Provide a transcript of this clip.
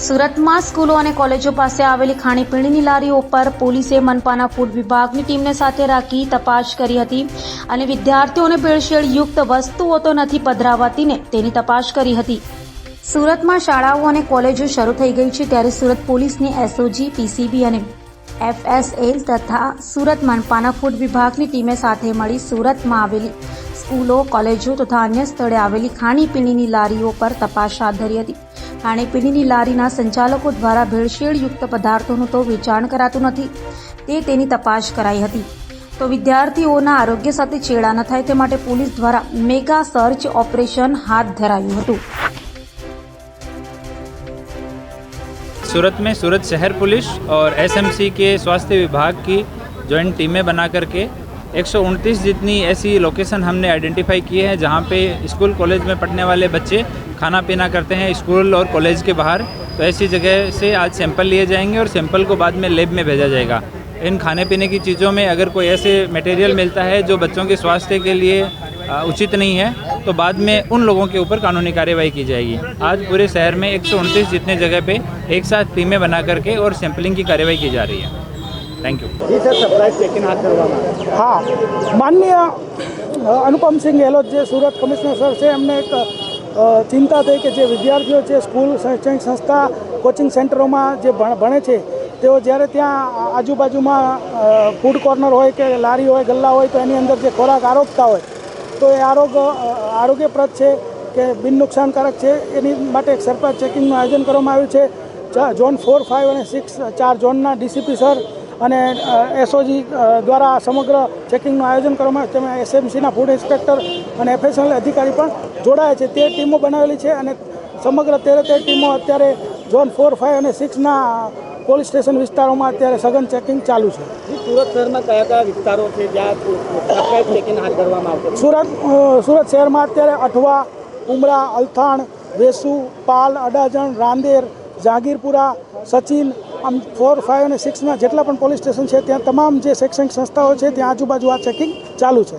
સુરતમાં સ્કૂલો અને કોલેજો પાસે આવેલી ખાણીપીણીની લારીઓ પર પોલીસે મનપાના ફૂડ વિભાગની ટીમને સાથે રાખી તપાસ કરી હતી અને વિદ્યાર્થીઓને ભેળસેળયુક્ત વસ્તુઓ તો નથી પધરાવાતીને તેની તપાસ કરી હતી. સુરતમાં શાળાઓ અને કોલેજો શરૂ થઈ ગઈ છે ત્યારે સુરત પોલીસની એસઓજી, પીસીબી અને FSL તથા સુરત મનપાના ફૂડ વિભાગની ટીમે સાથે મળી સુરતમાં આવેલી સ્કૂલો, કોલેજો તથા અન્ય સ્થળે આવેલી ખાણીપીણીની લારીઓ પર તપાસ હાથ ધરી હતી. ખાણીપીણીની લારીના સંચાલકો દ્વારા ભેળસેળયુક્ત પદાર્થોનું તો વેચાણ કરાતું નથી તેની તપાસ કરાઈ હતી. તો વિદ્યાર્થીઓના આરોગ્ય સાથે ચેડા ન થાય તે માટે પોલીસ દ્વારા મેગા સર્ચ ઓપરેશન હાથ ધરાયું હતું. सूरत में सूरत शहर पुलिस और SMC के स्वास्थ्य विभाग की जॉइंट टीमें बना करके 129 जितनी ऐसी लोकेशन हमने आइडेंटिफाई किए हैं जहाँ पे स्कूल कॉलेज में पढ़ने वाले बच्चे खाना पीना करते हैं स्कूल और कॉलेज के बाहर. तो ऐसी जगह से आज सैंपल लिए जाएंगे और सैंपल को बाद में लेब में भेजा जाएगा. इन खाने पीने की चीज़ों में अगर कोई ऐसे मटेरियल मिलता है जो बच्चों के स्वास्थ्य के लिए उचित नहीं है तो बाद में उन लोगों के ऊपर कानूनी कार्यवाही की जाएगी. आज पूरे शहर में 129 जितने जगह पे एक साथ टीमें बना करके और सैंपलिंग की कार्यवाही की जा रही है. Thank you. जी सर, सप्लाई चेकिंग हाथ करवाना. हाँ, माननीय अनुपम सिंह गहलोत જે સુરત કમિશનર સર છે એમને એક ચિંતા થઈ કે જે વિદ્યાર્થીઓ છે સ્કૂલ, શૈક્ષણિક સંસ્થા, કોચિંગ સેન્ટરોમાં જે ભણે છે તેઓ જ્યારે ત્યાં આજુબાજુમાં ફૂડ કોર્નર હોય કે લારી હોય, ગલ્લા હોય તો એની અંદર જે ખોરાક આરોગતા હોય તો એ આરોગ્યપ્રદ છે કે બિન નુકસાનકારક છે એની માટે એક સરપ્રાઇઝ ચેકિંગનું આયોજન કરવામાં આવ્યું છે. ઝોન 4, 5 અને 6 4 ઝોનના ડીસીપી સર અને એસઓજી દ્વારા સમગ્ર ચેકિંગનું આયોજન કરવામાં આવ્યું. તેમાં SMCના ફૂડ ઇન્સ્પેક્ટર અને FSL અધિકારી પણ જોડાયા છે. તે ટીમો બનાવેલી છે અને સમગ્ર 13 ટીમો અત્યારે ઝોન 4, 5 અને 6ના પોલીસ સ્ટેશન વિસ્તારોમાં અત્યારે સઘન ચેકિંગ ચાલુ છે. સુરત શહેરમાં કયા કયા વિસ્તારો છે જ્યાં સરપ્રાઇઝ ચેકિંગ હાથ ધરવામાં આવશે? સુરત શહેરમાં અત્યારે અઠવા, ઉમરા, અલથાણ, વેસુ, પાલ, અડાજણ, રાંદેર, જહાંગીરપુરા, સચિન, આમ 4, 5 અને 6ના જેટલા પણ પોલીસ સ્ટેશન છે ત્યાં તમામ જે શૈક્ષણિક સંસ્થાઓ છે ત્યાં આજુબાજુ આ ચેકિંગ ચાલુ છે.